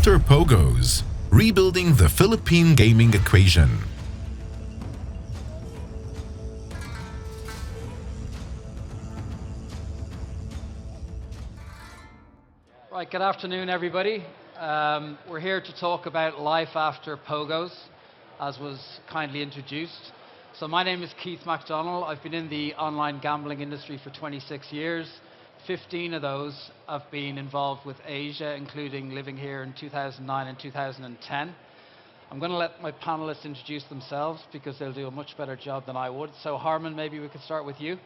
after POGOs, rebuilding the Philippine gaming equation. Right, good afternoon, everybody. We're here to talk about life after POGOs, as was kindly introduced. So my name is Keith McDonnell. I've been in the online gambling industry for 26 years. 15 of those I've been involved with Asia, including living here in 2009 and 2010. I'm going to let my panelists introduce themselves because they'll do a much better job than I would. So Harmen, maybe we could start with you.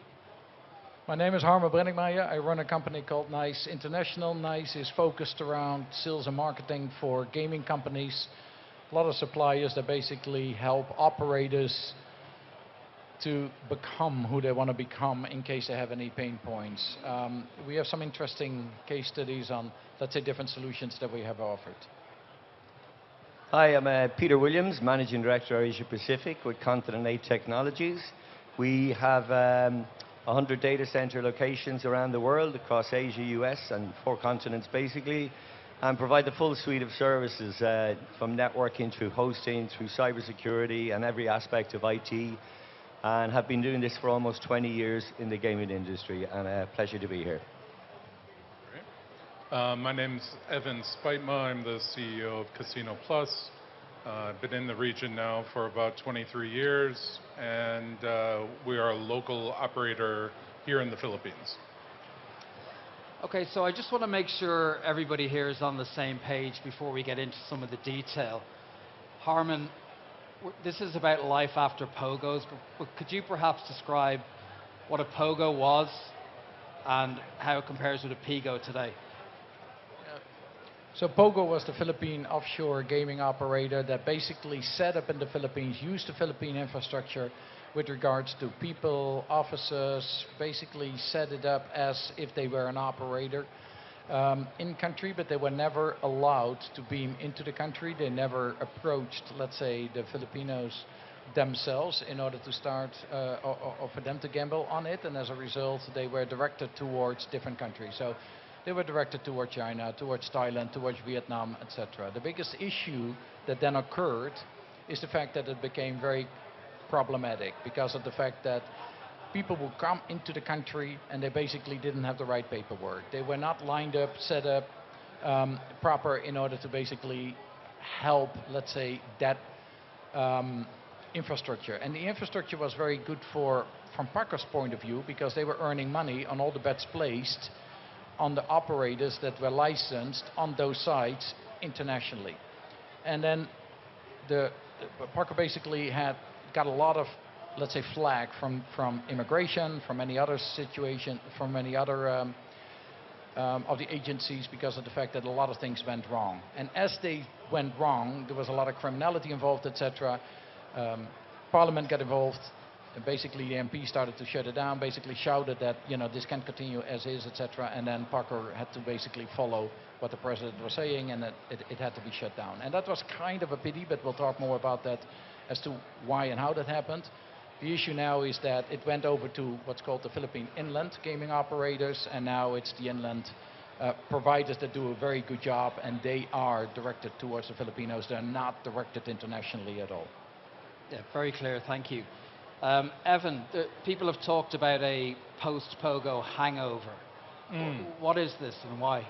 My name is Harmen Brenninkmeijer. I run a company called NYCE International. NYCE is focused around sales and marketing for gaming companies. A lot of suppliers that basically help operators to become who they want to become in case they have any pain points. We have some interesting case studies on, let's say, different solutions that we have offered. Hi, I'm Peter Williams, Managing Director Asia Pacific with Continent 8 Technologies. We have 100 data center locations around the world across Asia, US, and 4 continents basically, and provide the full suite of services from networking through hosting, through cybersecurity, and every aspect of IT, and have been doing this for almost 20 years in the gaming industry, and a pleasure to be here. Great. My name's Evan Spytma. I'm the CEO of Casino Plus. I've been in the region now for about 23 years, and we are a local operator here in the Philippines. Okay, so I just want to make sure everybody here is on the same page before we get into some of the detail. Harmen, this is about life after POGOs, but could you perhaps describe what a POGO was and how it compares with a PIGO today? So POGO was the Philippine offshore gaming operator that basically set up in the Philippines, used the Philippine infrastructure with regards to people, officers, basically set it up as if they were an operator in country, but they were never allowed to beam into the country. They never approached, let's say, the Filipinos themselves in order to start or for them to gamble on it, and as a result they were directed towards different countries. So they were directed towards China, towards Thailand, towards Vietnam, etc. The biggest issue that then occurred is the fact that it became very problematic because of the fact that people would come into the country and they basically didn't have the right paperwork. They were not lined up, set up proper in order to basically help, let's say, that infrastructure. And the infrastructure was very good from PAGCOR's point of view because they were earning money on all the bets placed on the operators that were licensed on those sites internationally. And then PAGCOR basically got a lot of, let's say, flag from immigration, from any other situation, from any other of the agencies because of the fact that a lot of things went wrong. And as they went wrong, there was a lot of criminality involved, etc. Parliament got involved. And basically the MP started to shut it down, basically shouted that, you know, this can't continue as is, etc. And then PAGCOR had to basically follow what the president was saying, and that it had to be shut down. And that was kind of a pity, but we'll talk more about that as to why and how that happened. The issue now is that it went over to what's called the Philippine inland gaming operators, and now it's the inland providers that do a very good job, and they are directed towards the Filipinos. They're not directed internationally at all. Yeah, very clear, thank you. Evan, people have talked about a post-POGO hangover. What is this and why?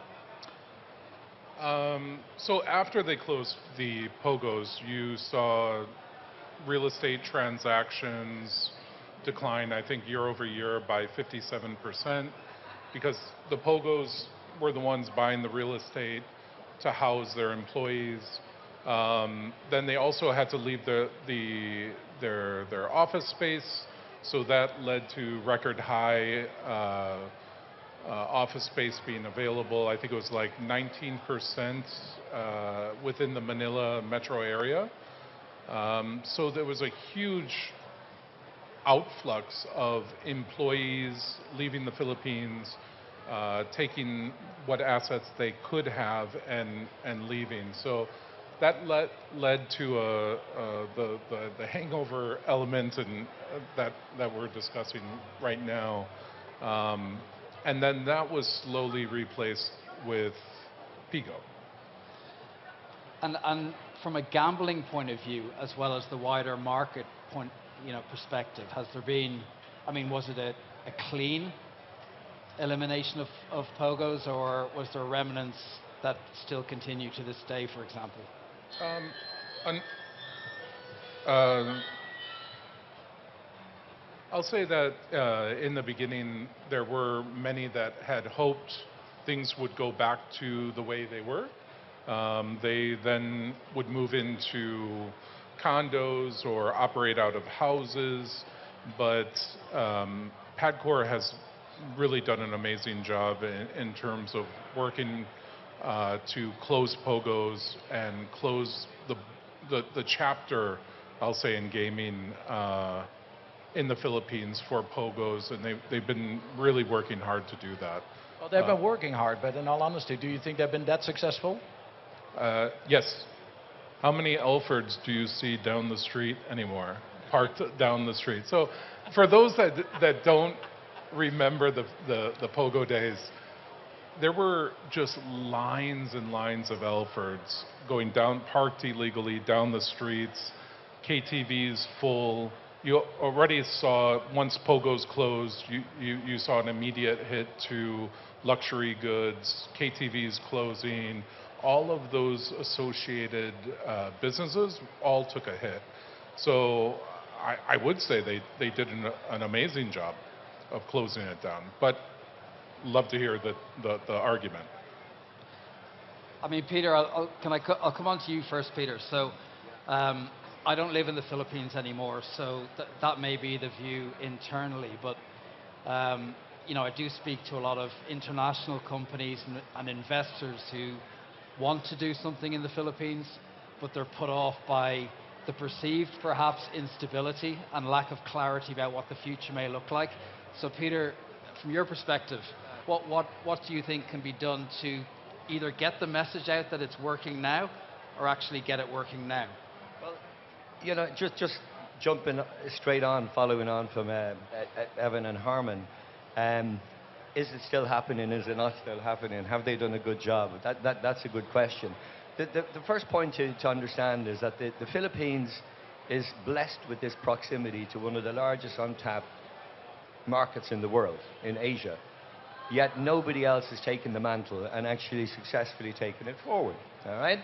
So after they closed the POGOs, you saw real estate transactions decline, I think, year over year by 57%, because the POGOs were the ones buying the real estate to house their employees. Then they also had to leave their office space, so that led to record high office space being available. I think it was like 19% within the Manila metro area. So there was a huge outflux of employees leaving the Philippines, taking what assets they could have and leaving. So that led to the hangover element and that we're discussing right now. And then that was slowly replaced with PIGO. And from a gambling point of view, as well as the wider market point, perspective, has there been, I mean, was it a clean elimination of POGOs, or was there remnants that still continue to this day, for example? I'll say that in the beginning, there were many that had hoped things would go back to the way they were. They then would move into condos or operate out of houses, but PAGCOR has really done an amazing job in terms of working to close POGOs and close the chapter, I'll say, in gaming in the Philippines for POGOs, and they've been really working hard to do that. Well, they've been working hard, but in all honesty, do you think they've been that successful? Yes. How many Elfords do you see down the street anymore, parked down the street? So for those that don't remember the POGO days, there were just lines and lines of Elfords going down, parked illegally down the streets, KTVs full. You already saw, once POGOs closed, you saw an immediate hit to luxury goods, KTVs closing. All of those associated businesses all took a hit. So I would say they did an amazing job of closing it down. But love to hear the argument. I mean, Peter, I'll come on to you first, Peter. So I don't live in the Philippines anymore, so that may be the view internally. But I do speak to a lot of international companies and investors who want to do something in the Philippines, but they're put off by the perceived, perhaps, instability and lack of clarity about what the future may look like. So, Peter, from your perspective, what do you think can be done to either get the message out that it's working now, or actually get it working now? Well, just jumping straight on, following on from Evan and Harmen. Is it still happening? Is it not still happening? Have they done a good job? That's a good question. The first point to understand is that the Philippines is blessed with this proximity to one of the largest untapped markets in the world, in Asia. Yet nobody else has taken the mantle and actually successfully taken it forward. All right?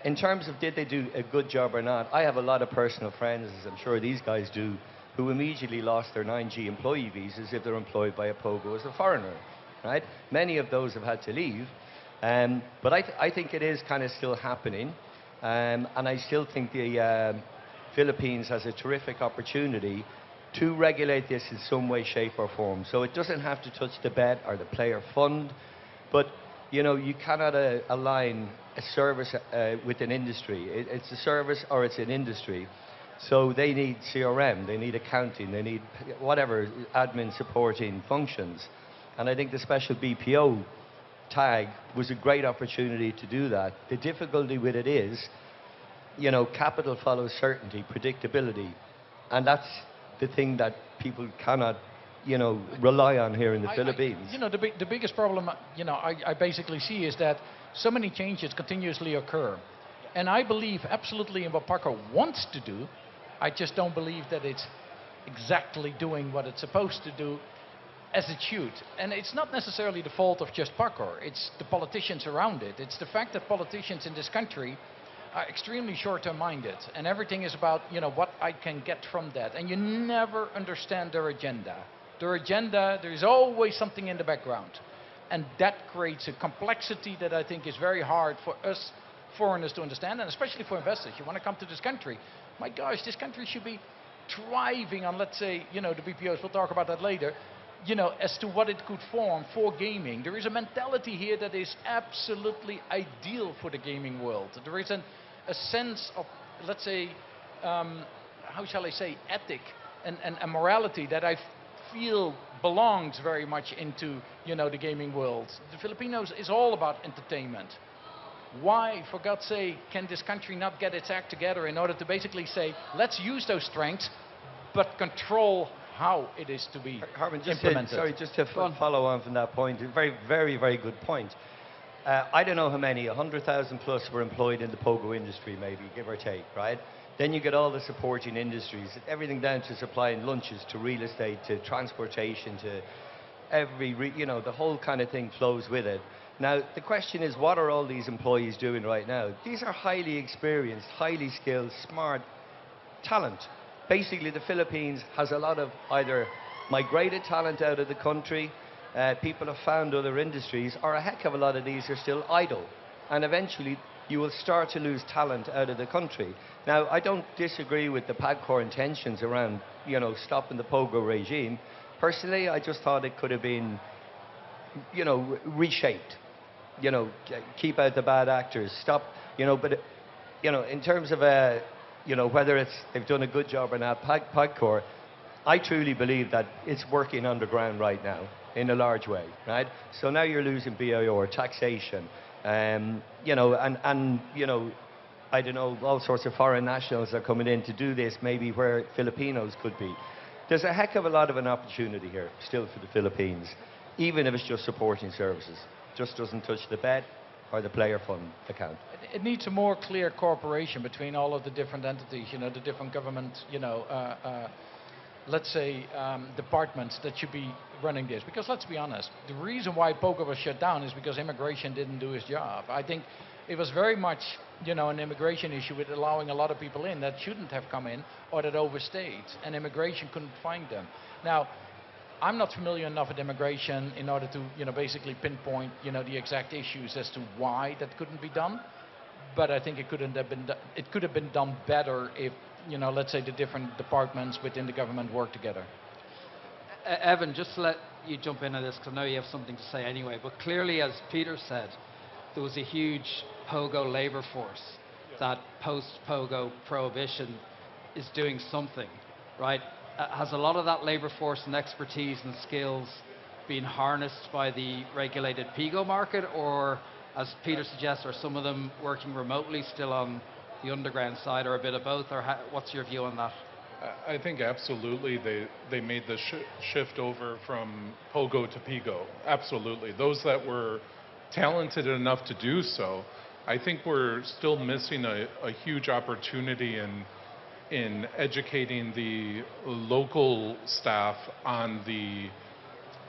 In terms of did they do a good job or not, I have a lot of personal friends, as I'm sure these guys do, who immediately lost their 9G employee visas if they're employed by a POGO as a foreigner, right? Many of those have had to leave, but I think it is kind of still happening, and I still think the Philippines has a terrific opportunity to regulate this in some way, shape or form. So it doesn't have to touch the bet or the player fund, but you cannot align a service with an industry. It's a service or it's an industry. So they need CRM, they need accounting, they need whatever admin supporting functions. And I think the special BPO tag was a great opportunity to do that. The difficulty with it is, capital follows certainty, predictability. And that's the thing that people cannot, rely on here in the Philippines. The biggest problem, I basically see is that so many changes continuously occur. And I believe absolutely in what PAGCOR wants to do. I just don't believe that it's exactly doing what it's supposed to do as it should. And it's not necessarily the fault of just PAGCOR. It's the politicians around it. It's the fact that politicians in this country are extremely short-term minded. And everything is about, what I can get from that. And you never understand their agenda. Their agenda, there's always something in the background. And that creates a complexity that I think is very hard for us foreigners to understand, and especially for investors. You want to come to this country. My gosh, this country should be thriving on, let's say, the BPOs, we'll talk about that later, as to what it could form for gaming. There is a mentality here that is absolutely ideal for the gaming world. There is a sense of, let's say, how shall I say, ethic and morality that I feel belongs very much into, the gaming world. The Filipinos is all about entertainment. Why, for God's sake, can this country not get its act together in order to basically say, let's use those strengths, but control how it is to be Harmen, implemented? Just to follow on from that point, a very, very, very good point. I don't know how many, 100,000 plus were employed in the POGO industry, maybe, give or take, right? Then you get all the supporting industries, everything down to supplying lunches, to real estate, to transportation, to the whole kind of thing flows with it. Now, the question is, what are all these employees doing right now? These are highly experienced, highly skilled, smart talent. Basically, the Philippines has a lot of either migrated talent out of the country, people have found other industries, or a heck of a lot of these are still idle. And eventually, you will start to lose talent out of the country. Now, I don't disagree with the PAGCOR intentions around, stopping the POGO regime. Personally, I just thought it could have been, reshaped. Keep out the bad actors, stop, but, in terms of, whether they've done a good job or not, PAGCOR, I truly believe that it's working underground right now in a large way, right? So now you're losing BIR, taxation, I don't know, all sorts of foreign nationals are coming in to do this, maybe where Filipinos could be. There's a heck of a lot of an opportunity here still for the Philippines, even if it's just supporting services. Just doesn't touch the bed or the player fund account. It needs a more clear cooperation between all of the different entities, the different government, let's say, departments that should be running this. Because let's be honest, the reason why POGO was shut down is because immigration didn't do its job. I think it was very much, an immigration issue with allowing a lot of people in that shouldn't have come in or that overstayed, and immigration couldn't find them. Now, I'm not familiar enough with immigration in order to, basically pinpoint, the exact issues as to why that couldn't be done. But I think it could have been done better if, let's say the different departments within the government work together. Evan, just to let you jump into this, because I know you have something to say anyway, but clearly, as Peter said, there was a huge POGO labor force that post-POGO prohibition is doing something, right? Has a lot of that labor force and expertise and skills been harnessed by the regulated PIGO market, or, as Peter suggests, are some of them working remotely still on the underground side, or a bit of both, or what's your view on that? I think absolutely they made the shift over from POGO to PIGO. Absolutely. Those that were talented enough to do so, I think we're still missing a huge opportunity in educating the local staff on the,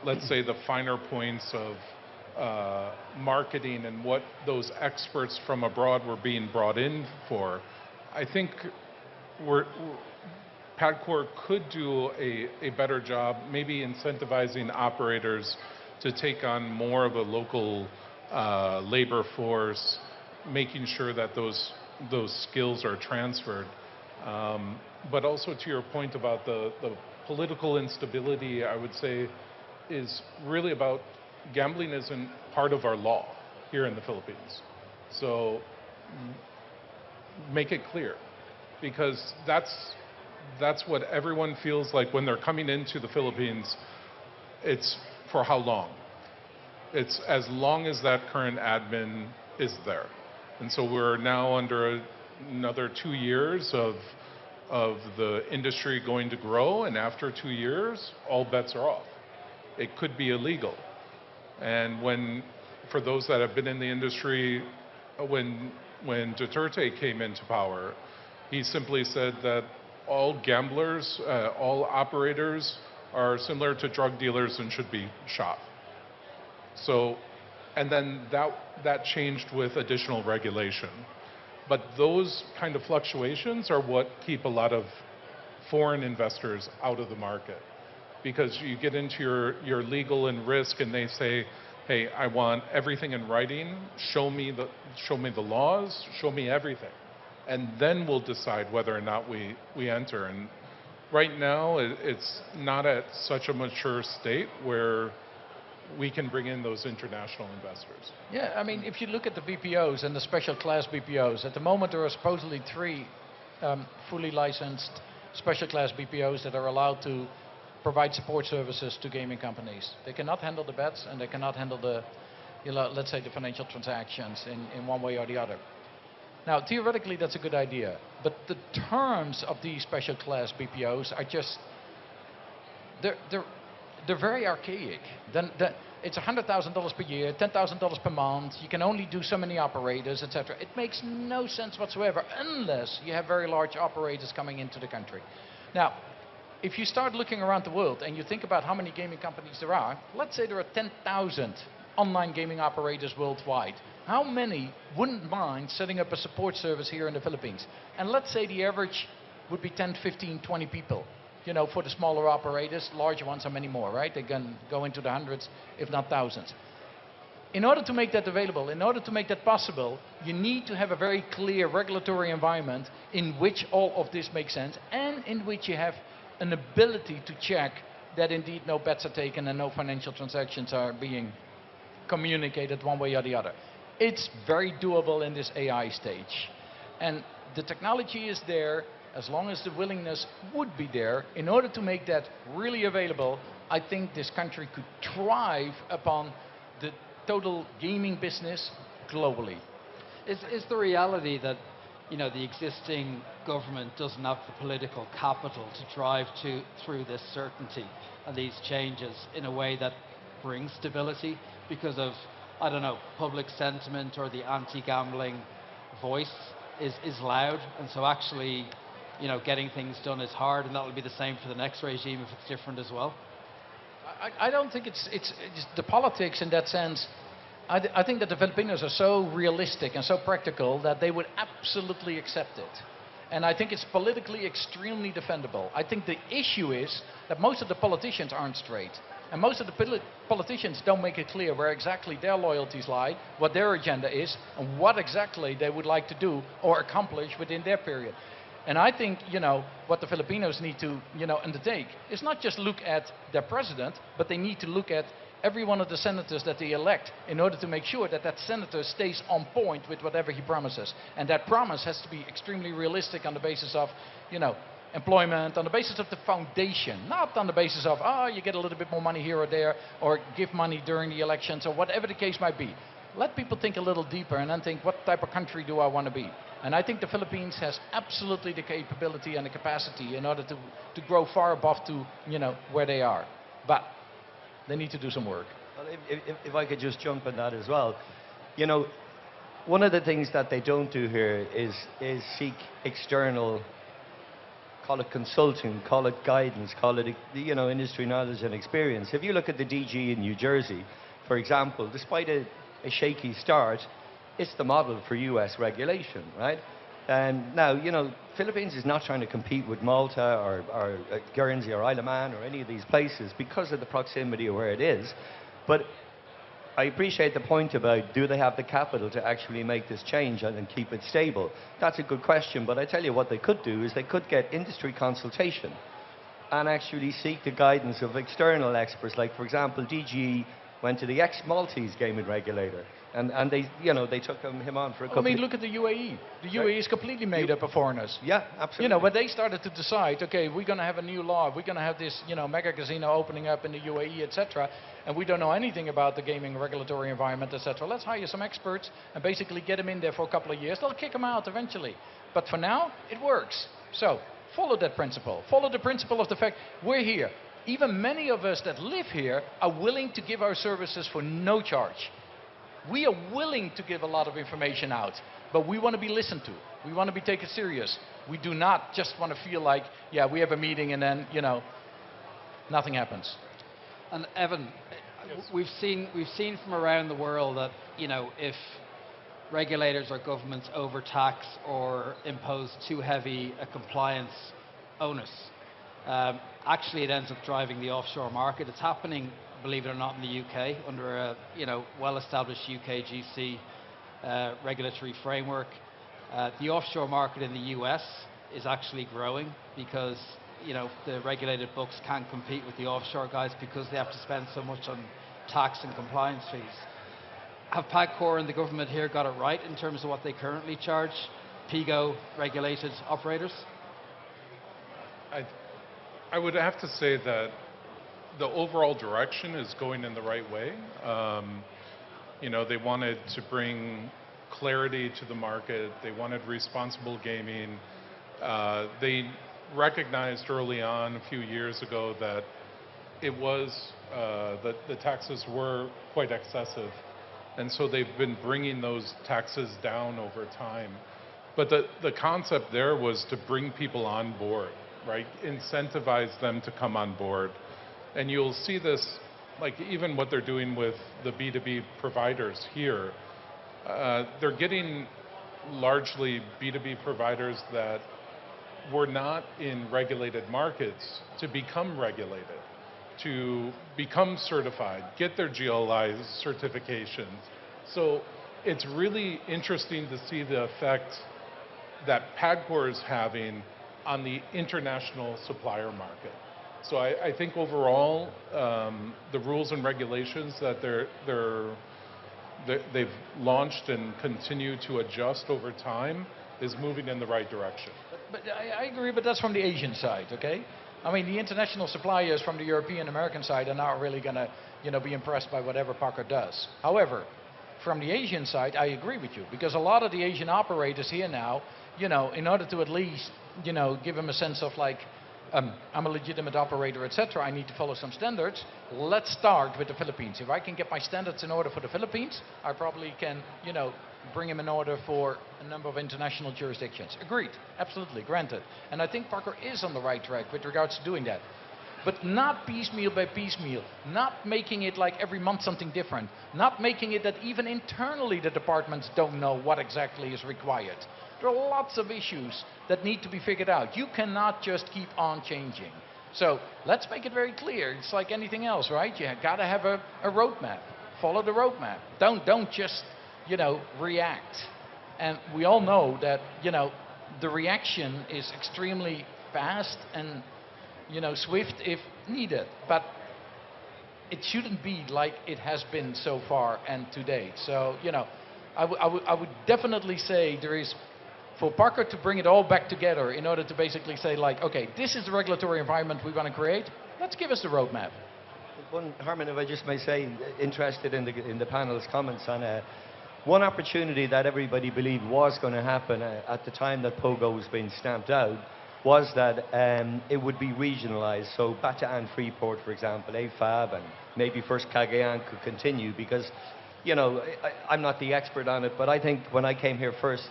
let's say, the finer points of marketing and what those experts from abroad were being brought in for. I think PAGCOR could do a better job, maybe incentivizing operators to take on more of a local labor force, making sure that those skills are transferred. But also to your point about the political instability, I would say, is really about gambling isn't part of our law here in the Philippines. So make it clear, because that's what everyone feels like when they're coming into the Philippines. It's for how long? It's as long as that current admin is there. And so we're now under another 2 years of the industry going to grow, and after 2 years, all bets are off. It could be illegal. And for those that have been in the industry, when Duterte came into power, he simply said that all gamblers, all operators are similar to drug dealers and should be shot. So, and then that changed with additional regulation. But those kind of fluctuations are what keep a lot of foreign investors out of the market. Because you get into your legal and risk, and they say, hey, I want everything in writing, show me the laws, show me everything. And then we'll decide whether or not we enter. And right now, it's not at such a mature state where we can bring in those international investors. Yeah, I mean, if you look at the BPOs and the special class BPOs, at the moment there are supposedly 3 fully licensed special class BPOs that are allowed to provide support services to gaming companies. They cannot handle the bets, and they cannot handle the, let's say, the financial transactions in one way or the other. Now, theoretically, that's a good idea, but the terms of these special class BPOs are just, they're very archaic. It's $100,000 per year, $10,000 per month. You can only do so many operators, etc. It makes no sense whatsoever unless you have very large operators coming into the country. Now, if you start looking around the world and you think about how many gaming companies there are, let's say there are 10,000 online gaming operators worldwide. How many wouldn't mind setting up a support service here in the Philippines? And let's say the average would be 10, 15, 20 people. You know, for the smaller operators, larger ones are many more, right? They can go into the hundreds, if not thousands. In order to make that available, in order to make that possible, you need to have a very clear regulatory environment in which all of this makes sense and in which you have an ability to check that indeed no bets are taken and no financial transactions are being communicated one way or the other. It's very doable in this AI stage. And the technology is there. As long as the willingness would be there, in order to make that really available, I think this country could thrive upon the total gaming business globally. Is the reality that, you know, the existing government doesn't have the political capital to drive through this certainty and these changes in a way that brings stability because of, I don't know, public sentiment or the anti-gambling voice is loud, and so actually, you know, getting things done is hard, and that will be the same for the next regime if it's different as well? I don't think it's the politics in that sense. I think that the Filipinos are so realistic and so practical that they would absolutely accept it. And I think it's politically extremely defendable. I think the issue is that most of the politicians aren't straight. And most of the politicians don't make it clear where exactly their loyalties lie, what their agenda is, and what exactly they would like to do or accomplish within their period. And I think, you know, what the Filipinos need to, you know, undertake is not just look at their president, but they need to look at every one of the senators that they elect in order to make sure that that senator stays on point with whatever he promises. And that promise has to be extremely realistic on the basis of, you know, employment, on the basis of the foundation, not on the basis of, you get a little bit more money here or there, or give money during the elections, or whatever the case might be. Let people think a little deeper and then think, what type of country do I want to be? And I think the Philippines has absolutely the capability and the capacity in order to grow far above to, you know, where they are. But they need to do some work. Well, if I could just jump on that as well. You know, one of the things that they don't do here is seek external, call it consulting, call it guidance, call it, you know, industry knowledge and experience. If you look at the DG in New Jersey, for example, despite a shaky start, it's the model for US regulation, right? And now, you know, Philippines is not trying to compete with Malta or Guernsey or Isle of Man or any of these places because of the proximity of where it is. But I appreciate the point about, do they have the capital to actually make this change and keep it stable? That's a good question, but I tell you what they could do is they could get industry consultation and actually seek the guidance of external experts. Like, for example, DG went to the ex-Maltese gaming regulator, and they, you know, they took him on for a couple. I mean, look at the UAE. The UAE is completely made up of foreigners. Yeah, absolutely. You know, when they started to decide, okay, we're going to have a new law, we're going to have this, you know, mega casino opening up in the UAE, etc., and we don't know anything about the gaming regulatory environment, etc. Let's hire some experts and basically get them in there for a couple of years. They'll kick them out eventually. But for now, it works. So follow that principle. Follow the principle of the fact we're here. Even many of us that live here are willing to give our services for no charge. We are willing to give a lot of information out, but we want to be listened to. We want to be taken serious. We do not just want to feel like, yeah, we have a meeting and then, you know, nothing happens. And Evan, yes, we've seen from around the world that, you know, if regulators or governments overtax or impose too heavy a compliance onus, actually it ends up driving the offshore market. It's happening, believe it or not, in the UK under a, you know, well-established UK GC regulatory framework. The offshore market in the US is actually growing because, you know, the regulated books can't compete with the offshore guys because they have to spend so much on tax and compliance fees. Have PAGCOR and the government here got it right in terms of what they currently charge PIGO regulated operators? I would have to say that the overall direction is going in the right way. You know, they wanted to bring clarity to the market. They wanted responsible gaming. They recognized early on, a few years ago, that it was, the taxes were quite excessive. And so they've been bringing those taxes down over time. But the concept there was to bring people on board, right? Incentivize them to come on board. And you'll see this, like even what they're doing with the B2B providers here. They're getting largely B2B providers that were not in regulated markets to become regulated, to become certified, get their GLI certifications. So it's really interesting to see the effect that PAGCOR is having on the international supplier market. So I think overall, the rules and regulations that they've launched and continue to adjust over time is moving in the right direction. But I agree, but that's from the Asian side, okay? I mean, the international suppliers from the European American side are not really going to, be impressed by whatever PAGCOR does. However, from the Asian side, I agree with you, because a lot of the Asian operators here now, in order to at least, give them a sense of like, I'm a legitimate operator, etc., I need to follow some standards. Let's start with the Philippines. If I can get my standards in order for the Philippines, I probably can, bring them in order for a number of international jurisdictions. Agreed, absolutely, granted. And I think PAGCOR is on the right track with regards to doing that. But not piecemeal by piecemeal, not making it like every month something different, not making it that even internally the departments don't know what exactly is required. There are lots of issues that need to be figured out. You cannot just keep on changing. So let's make it very clear. It's like anything else, right? You got to have a roadmap. Follow the roadmap. Don't just, react. And we all know that, the reaction is extremely fast and, swift if needed. But it shouldn't be like it has been so far and to date. So, I would definitely say there is, for PAGCOR to bring it all back together in order to basically say like, okay, this is the regulatory environment we want to create, let's give us the roadmap. Harmen, if I just may say, interested in the panel's comments on one opportunity that everybody believed was going to happen at the time that POGO was being stamped out was that it would be regionalized. So Bataan Freeport, for example, AFAB, and maybe first Cagayan could continue because, I'm not the expert on it, but I think when I came here first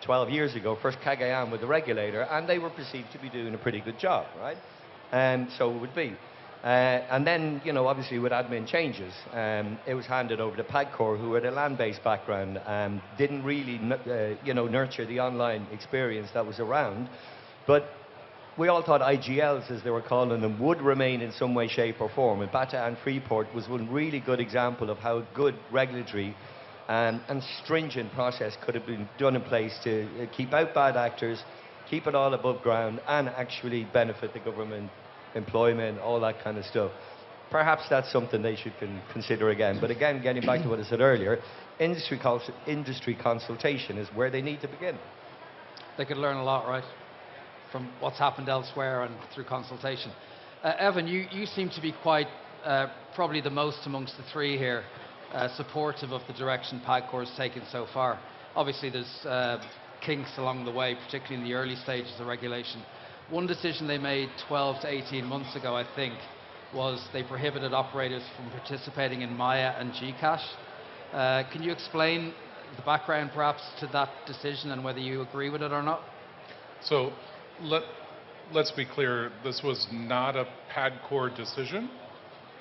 12 years ago, first Cagayan with the regulator, and they were perceived to be doing a pretty good job, right? And so it would be. And then, obviously with admin changes, it was handed over to PAGCOR, who had a land-based background and didn't really, nurture the online experience that was around. But we all thought IGLs, as they were calling them, would remain in some way, shape or form. And Bataan Freeport was one really good example of how good regulatory and stringent process could have been done in place to keep out bad actors, keep it all above ground, and actually benefit the government, employment, all that kind of stuff. Perhaps that's something they should consider again. But again, getting back to what I said earlier, industry consultation is where they need to begin. They could learn a lot, right, from what's happened elsewhere and through consultation. Evan, you seem to be quite, probably the most amongst the three here, supportive of the direction PAGCOR has taken so far. Obviously, there's kinks along the way, particularly in the early stages of regulation. One decision they made 12 to 18 months ago, I think, was they prohibited operators from participating in Maya and GCash. Can you explain the background, perhaps, to that decision and whether you agree with it or not? So let's be clear, this was not a PAGCOR decision.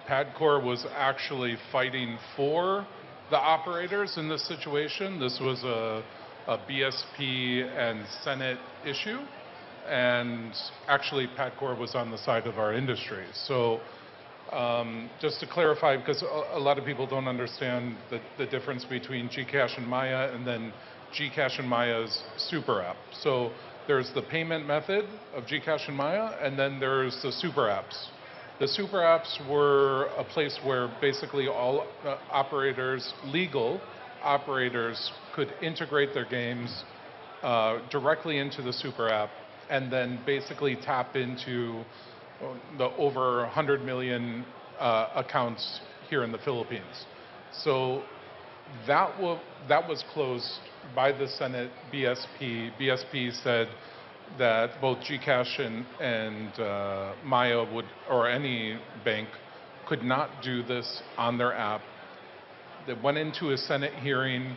PAGCOR was actually fighting for the operators in this situation. This was a BSP and Senate issue. And actually, PAGCOR was on the side of our industry. So just to clarify, because a lot of people don't understand the difference between GCash and Maya and then GCash and Maya's super app. So there's the payment method of GCash and Maya, and then there's the super apps. The super apps were a place where basically all operators, legal operators, could integrate their games directly into the super app and then basically tap into the over 100 million accounts here in the Philippines. So that was closed by the Senate BSP. BSP said that both GCash and Maya would, or any bank, could not do this on their app. That went into a Senate hearing,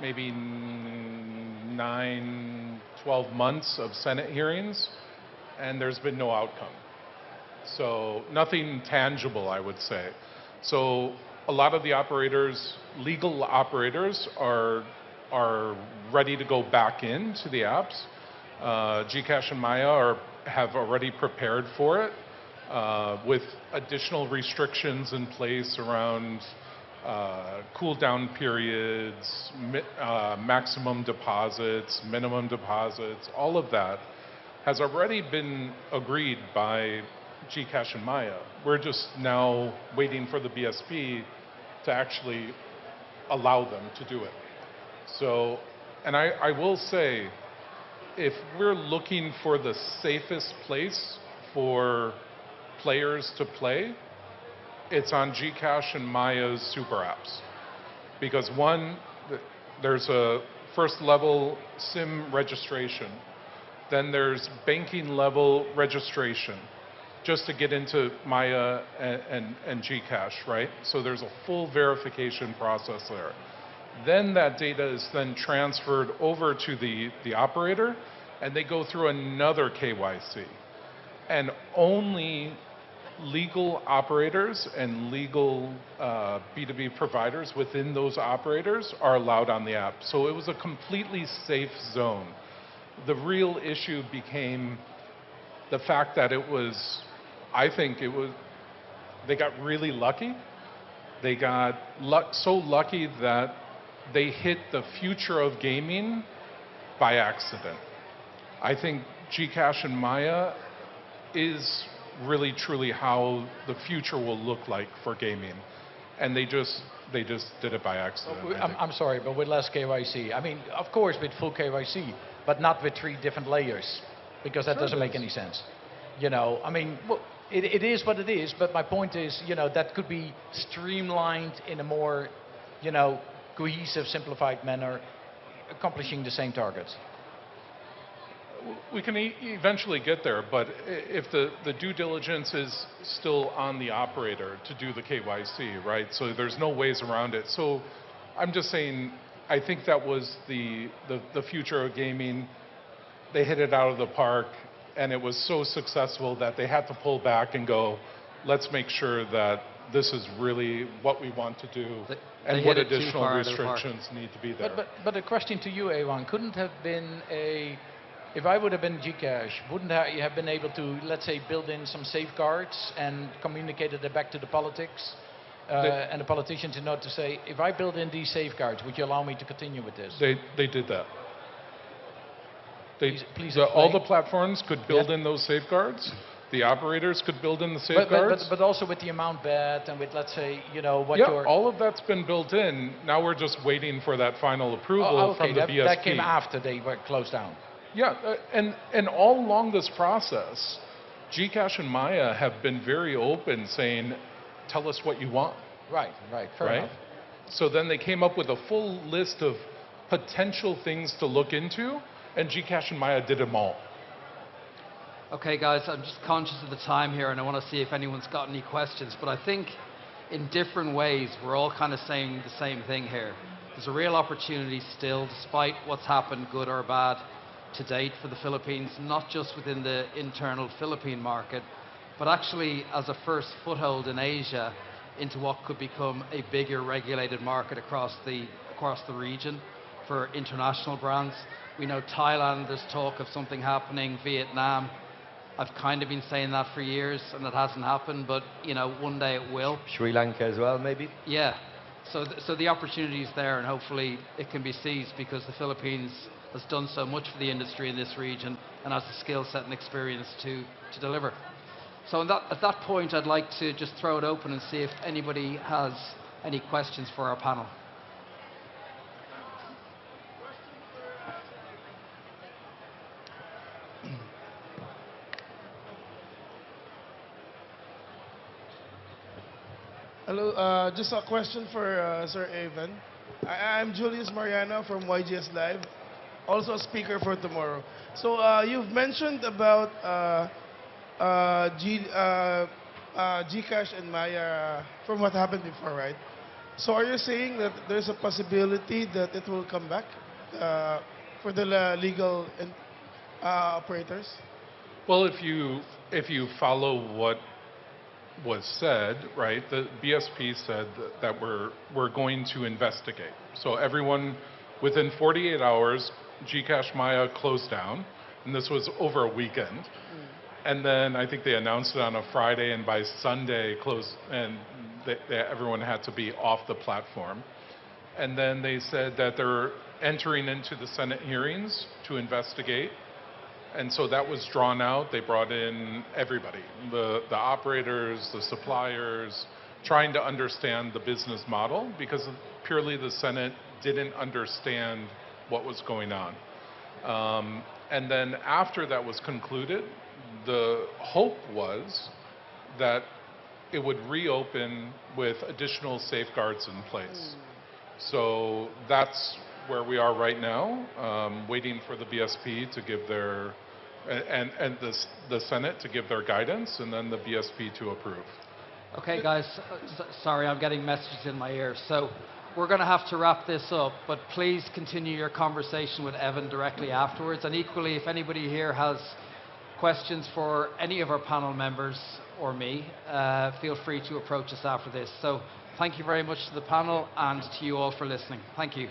maybe 9, 12 months of Senate hearings, and there's been no outcome. So nothing tangible, I would say. So a lot of the operators, legal operators, are ready to go back into the apps. GCash and Maya have already prepared for it with additional restrictions in place around cool down periods, maximum deposits, minimum deposits, all of that has already been agreed by GCash and Maya. We're just now waiting for the BSP to actually allow them to do it. So, and I will say, if we're looking for the safest place for players to play, it's on GCash and Maya's super apps. Because one, there's a first level SIM registration. Then there's banking level registration just to get into Maya and GCash, right? So there's a full verification process there. Then that data is then transferred over to the operator, and they go through another KYC. And only legal operators and legal B2B providers within those operators are allowed on the app. So it was a completely safe zone. The real issue became the fact that it was, I think it was, they got really lucky. They got so lucky that they hit the future of gaming by accident. I think GCash and Maya is really truly how the future will look like for gaming. And they just did it by accident. I'm sorry, but with less KYC. I mean, of course with full KYC, but not with 3 different layers, because that doesn't make any sense. You know, I mean, well, it is what it is, but my point is, you know, that could be streamlined in a more, you know, cohesive, simplified manner, accomplishing the same targets. We can eventually get there, but if the due diligence is still on the operator to do the KYC, right? So there's no ways around it. So I'm just saying, I think that was the future of gaming. They hit it out of the park, and it was so successful that they had to pull back and go, let's make sure that this is really what we want to do, and what additional restrictions need to be there. But a question to you, Ewan, couldn't have been if I would have been GCash, wouldn't you have been able to, let's say, build in some safeguards and communicated it back to the politics and the politicians in order to say, if I build in these safeguards, would you allow me to continue with this? They did that. Please all the platforms could build in those safeguards. The operators could build in the safeguards. But also with the amount bet and with, let's say, you know, what all of that's been built in. Now we're just waiting for that final approval from the BSP. That came after they were closed down. Yeah, and all along this process, GCash and Maya have been very open, saying, tell us what you want. Right, fair enough. So then they came up with a full list of potential things to look into, and GCash and Maya did them all. Okay, guys, I'm just conscious of the time here, and I want to see if anyone's got any questions. But I think in different ways, we're all kind of saying the same thing here. There's a real opportunity still, despite what's happened, good or bad, to date for the Philippines, not just within the internal Philippine market, but actually as a first foothold in Asia into what could become a bigger regulated market across the region for international brands. We know Thailand, there's talk of something happening, Vietnam. I've kind of been saying that for years, and it hasn't happened, but you know, one day it will. Sri Lanka as well, maybe? Yeah. So the opportunity is there, and hopefully it can be seized, because the Philippines has done so much for the industry in this region and has the skill set and experience to deliver. So at that point, I'd like to just throw it open and see if anybody has any questions for our panel. Hello, just a question for Sir Evan. I'm Julius Mariano from YGS Live, also a speaker for tomorrow. So you've mentioned about GCash and Maya from what happened before, right? So are you saying that there's a possibility that it will come back for the legal operators? Well, if you follow what was said, right, the BSP said that we're going to investigate. So everyone, within 48 hours, GCash Maya closed down, and this was over a weekend. And then I think they announced it on a Friday, and by Sunday closed, and everyone had to be off the platform. And then they said that they're entering into the Senate hearings to investigate. And so that was drawn out. They brought in everybody, the operators, the suppliers, trying to understand the business model, because purely the Senate didn't understand what was going on. And then after that was concluded, the hope was that it would reopen with additional safeguards in place. So that's where we are right now, waiting for the BSP to give their, and the Senate to give their guidance, and then the BSP to approve. Okay, guys, sorry, I'm getting messages in my ear. So we're going to have to wrap this up, but please continue your conversation with Evan directly afterwards. And equally, if anybody here has questions for any of our panel members or me, feel free to approach us after this. So thank you very much to the panel and to you all for listening. Thank you.